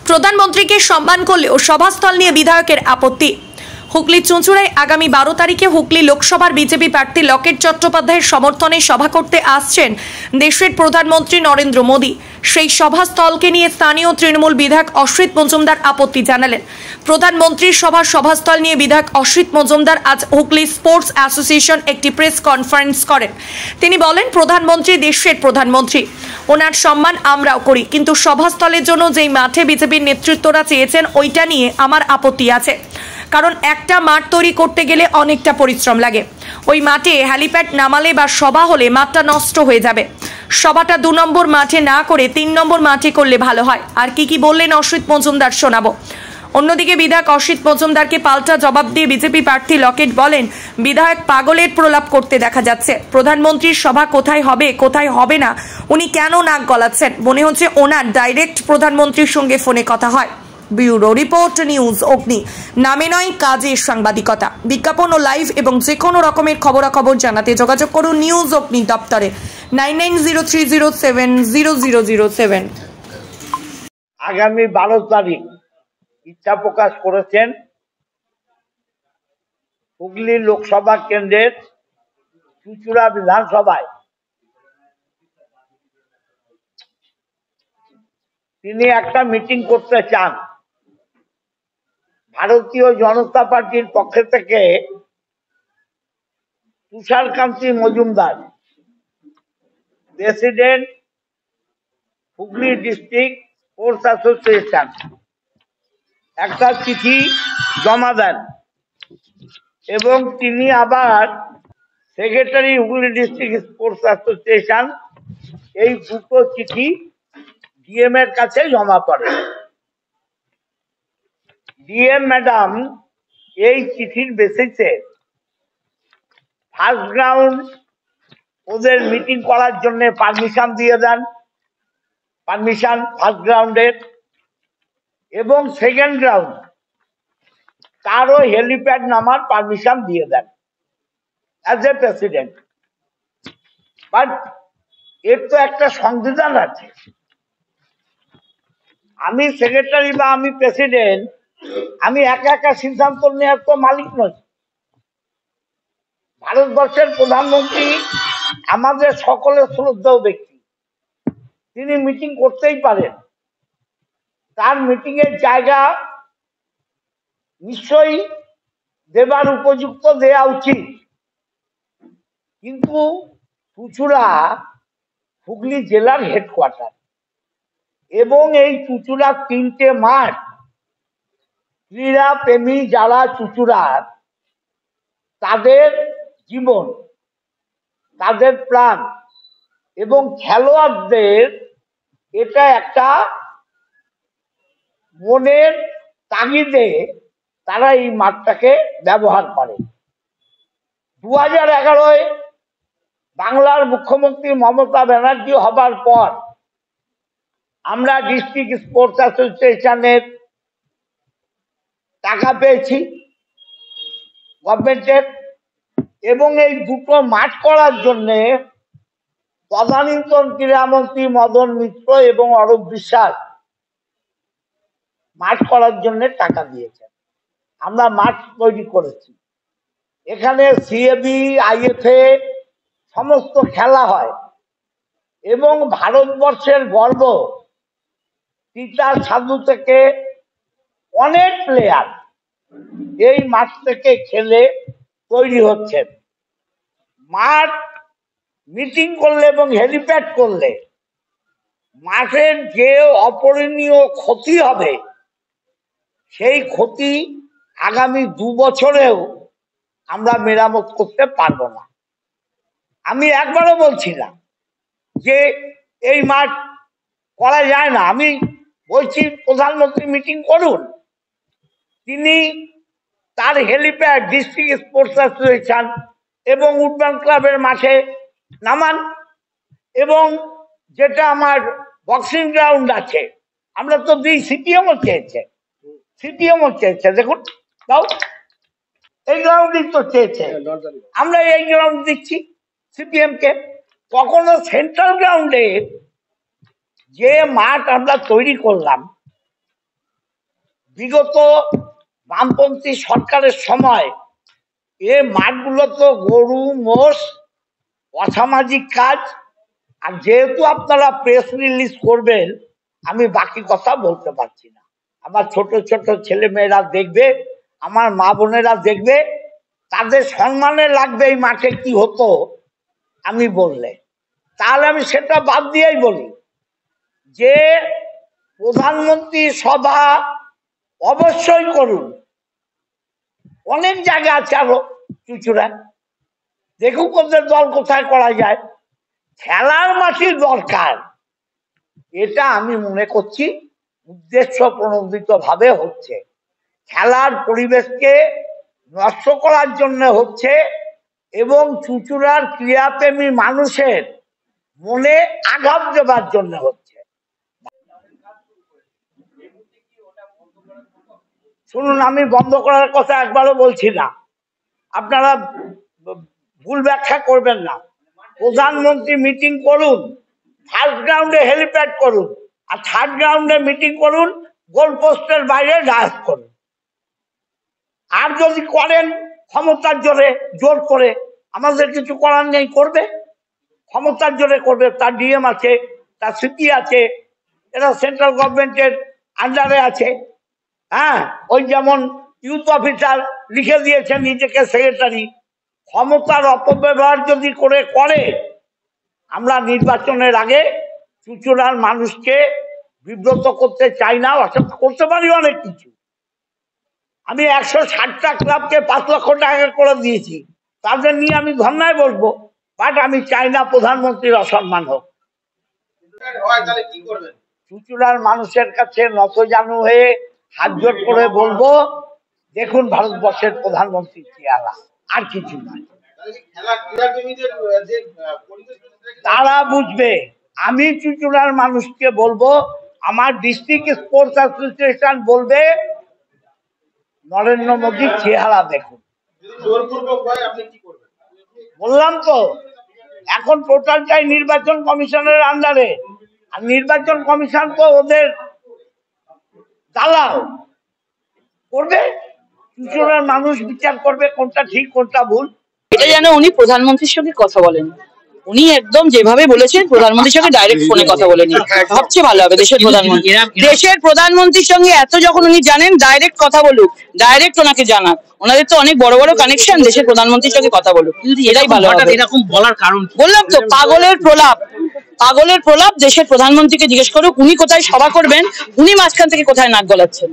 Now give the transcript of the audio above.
প্রধানমন্ত্রীকে সম্মান করলেও সভাস্থল নিয়ে বিধায়কের আপত্তি। হুগলির চুঁচুড়ায় আগামী 12 তারিখে হুগলি লোকসভার বিজেপি প্রার্থী লকেট চট্টোপাধ্যায়ের সমর্থনে সভা করতে আসছেন দেশের প্রধানমন্ত্রী নরেন্দ্র মোদী। সেই সভাস্থলকে নিয়ে স্থানীয় তৃণমূল বিধায়ক অসিত মজুমদার আপত্তি জানালেন। প্রধানমন্ত্রীর সভাস্থল নিয়ে বিধায়ক অসিত মজুমদার আজ হুগলি স্পোর্টস অ্যাসোসিয়েশন একটি প্রেস কনফারেন্স করেন। তিনি বলেন, প্রধানমন্ত্রী দেশের প্রধানমন্ত্রী, ওনার সম্মান আমরাও করি, কিন্তু সভাস্থলের জন্য যেই মাঠে বিজেপির নেতৃত্বরা চেয়েছেন ওইটা নিয়ে আমার আপত্তি আছে। কারণ একটা মাঠ তৈরি করতে গেলে অনেকটা পরিশ্রম লাগে। ওই মাঠে হেলিপ্যাড নামালে বা সভা হলে মাঠটা নষ্ট হয়ে যাবে। সভাটা 2 নম্বর মাঠে না করে 3 নম্বর মাঠে করলে ভালো হয়। আর কি বললেন অসিত মজুমদার শোনাবো। অন্যদিকে বিধায়ক অসিত মজুমদারকে পাল্টা জবাব দিয়ে বিজেপি প্রার্থী লকেট বলেন, বিধায়ক পাগলের প্রলাপ করতে দেখা যাচ্ছে। প্রধানমন্ত্রীর সভা কোথায় হবে কোথায় হবে না উনি কেন নাক গলাচ্ছেন? মনে হচ্ছে ওনার ডাইরেক্ট প্রধানমন্ত্রীর সঙ্গে ফোনে কথা হয়। ব্যুরো রিপোর্ট, নিউজ অগ্নি। নামে নয় কাজে সাংবাদিকতা। বিজ্ঞাপন ও লাইভ এবং যে কোনো রকমের খবরাখবর জানাতে যোগাযোগ করুন নিউজ অগ্নি দপ্তরে 9903070007। আগামী 12 তারিখ ইচ্ছা প্রকাশ করেছেন হুগলি লোকসভা কেন্দ্রের চুঁচুড়া বিধানসভায় তিনি একটা মিটিং করতে চান। ভারতীয় জনতা পার্টির পক্ষ থেকে Tusharkanti Majumdar, president Hooghly district sports association, একটা চিঠি জমা দেন এবং তিনি আবার secretary Hooghly district sports association এই দুটো চিঠি ডিএম এর কাছে জমা করেন। ডিএম ম্যাডাম এই চিঠির বেসিসে ফার্স্ট গ্রাউন্ড ওদের মিটিং করার জন্য পারমিশন দিয়ে দেন, পারমিশন ফার্স্ট গ্রাউন্ডের, এবং সেকেন্ড গ্রাউন্ড তারও হেলিপ্যাড নামার পারমিশন দিয়ে দেন অ্যাজ এ প্রেসিডেন্ট। বাট এর তো একটা সংবিধান আছে। আমি সেক্রেটারি বা আমি প্রেসিডেন্ট, আমি একা একা সিদ্ধান্ত নেওয়ার তো মালিক নই। ভারতবর্ষের প্রধানমন্ত্রী আমাদের সকলের শ্রদ্ধেয় ব্যক্তি, তিনি মিটিং করতেই পারেন। তার মিটিং এর জায়গা নিশ্চয়ই দেবার উপযুক্ত দেওয়া উচিত, কিন্তু চুঁচুড়া হুগলি জেলার হেডকোয়ার্টার এবং এই চুঁচুড়ার 3টে মাঠ ক্রীড়া প্রেমী যারা চুঁচুড়ার, তাদের জীবন, তাদের প্রাণ এবং খেলোয়াড়দের এটা একটা মনের তাগিদে তারা এই মাঠটাকে ব্যবহার করে। 2011-এ বাংলার মুখ্যমন্ত্রী মমতা ব্যানার্জি হবার পর আমরা ডিস্ট্রিক্ট স্পোর্টস অ্যাসোসিয়েশনের টাকা পেয়েছি গভর্নমেন্টের, এবং এই দুটো মাঠ করার জন্য তদানীন্তন ক্রীড়ামন্ত্রী মদন মিত্র এবং অরূপ বিশ্বাস মাঠ করার জন্য টাকা দিয়েছেন। আমরা মাঠ তৈরি করেছি। এখানে সিএবি, আইএফএ সমস্ত খেলা হয় এবং ভারতবর্ষের গর্ব তিতাস সাধু থেকে অনেক প্লেয়ার এই মাঠ থেকে খেলে তৈরি হচ্ছেন। মাঠ মিটিং করলে এবং হেলিপ্যাড করলে মাঠের যে অপূরণীয় ক্ষতি হবে, সেই ক্ষতি আগামী 2 বছরেও আমরা মেরামত করতে পারবো না। আমি একবারও বলছি না যে এই মাঠ করা যায় না। আমি বলছি প্রধানমন্ত্রী মিটিং করুন, তিনি তার হেলিপ্যাড ডিস্ট্রিক্ট স্পোর্টস অ্যাসোসিয়েশন এবং উডম্যান ক্লাবের মাঠে নামান, এবং যেটা আমার বক্সিং গ্রাউন্ড আছে আমরা তো দিই, সিপিএমও চেয়েছে, দেখুন দাও, এই গ্রাউন্ডই তো চেয়েছে, আমরা এই গ্রাউন্ড দিচ্ছি সিপিএম কে। কখনো সেন্ট্রাল গ্রাউন্ডে যে মাঠ আমরা তৈরি করলাম বিগত বামপন্থী সরকারের সময় এ মাঠগুলো তো গরু মোষ অসামাজিক কাজ। আর যেহেতু আপনারা প্রেস রিলিজ করবেন, আমি বাকি কথা বলতে পারছি না। আমার ছোট ছোট ছেলে মেয়েরা দেখবে, আমার মা বোনেরা দেখবে, তাদের সম্মানে লাগবে এই মাঠে কি হতো আমি বললে। তাহলে আমি সেটা বাদ দিয়েই বলি যে প্রধানমন্ত্রী সভা অবশ্যই করুন। অনেক জায়গা আছে আরো চুচুড়া, দেখুক ওদের দল কোথায় করা যায়। খেলার মাঠের দরকার, এটা আমি মনে করছি উদ্দেশ্য প্রণোদিত ভাবে হচ্ছে। খেলার পরিবেশকে নষ্ট করার জন্য হচ্ছে এবং চুচুড়ার ক্রীড়াপ্রেমী মানুষের মনে আঘাত দেবার জন্য হচ্ছে। শুনুন, আমি বন্ধ করার কথা একবারও বলছি না, আপনারা ভুল ব্যাখ্যা করবেন না। প্রধানমন্ত্রী মিটিং করুন, ফার্স্ট গ্রাউন্ডে হেলিপ্যাড করুন, আর থার্ড গ্রাউন্ডে মিটিং করুন, গোল পোস্টের বাইরে ডায়াস করুন। আর যদি করেন ক্ষমতার জোরে জোর করে, আমাদের কিছু করার নেই, করবে ক্ষমতার জোরে করবে। তার ডিএম আছে, তার সিপি আছে, এরা সেন্ট্রাল গভর্নমেন্টের আন্ডারে আছে। হ্যাঁ, ওই যেমন ইউথ অফিসার লিখে দিয়েছে নিজেকে সেক্রেটারি। ক্ষমতার অপব্যবহার যদি করে আমরা নির্বাচনের আগে চুচুড়ার মানুষকে বিব্রত করতে চাই না। অর্থাৎ করতে পারি অনেক কিছু। আমি 160টা ক্লাবকে 5 লক্ষ টাকা করে দিয়েছি, তাদের নিয়ে আমি ধর্নায় বসবো, বাট আমি চাই না প্রধানমন্ত্রীর অসম্মান হোক। চুচুড়ার মানুষের কাছে নতজানু হয়ে হাত জোড় করে বলবো, দেখুন ভারতবর্ষের প্রধানমন্ত্রী চেহারা, আর কিছু নয়। তারা বুঝবে। আমি চুচুড়ার মানুষকে বলবো, আমার ডিস্ট্রিক্ট স্পোর্টস অ্যাসোসিয়েশন বলবে নরেন্দ্র মোদীর চেহারা দেখুন। বললাম তো, এখন টোটালটাই নির্বাচন কমিশনের আন্ডারে, আর নির্বাচন কমিশন তো ওদের দালাল করবে। চুচুড়ার মানুষ বিচার করবে কোনটা ঠিক কোনটা ভুল। এটা যেন উনি প্রধানমন্ত্রীর সঙ্গে কথা বলেন, উনি একদম যেভাবে বলেছেন প্রধানমন্ত্রীর সঙ্গে ডাইরেক্ট ফোনে কথা বলে নিন, সবচেয়ে ভালো হবে। দেশের প্রধানমন্ত্রীর সঙ্গে এত যখন উনি জানেন, ডাইরেক্ট কথা বলুক, ডাইরেক্ট ওনাকে জানাক। ওনাদের তো অনেক বড় বড় কানেকশন, দেশের প্রধানমন্ত্রীর সঙ্গে কথা বলুক, এটাই ভালো হবে। এরকম বলার কারণ বললাম তো, পাগলের প্রলাপ দেশের প্রধানমন্ত্রীকে জিজ্ঞেস করুক উনি কোথায় সভা করবেন, উনি মাঝখান থেকে কোথায় নাক গলাচ্ছেন।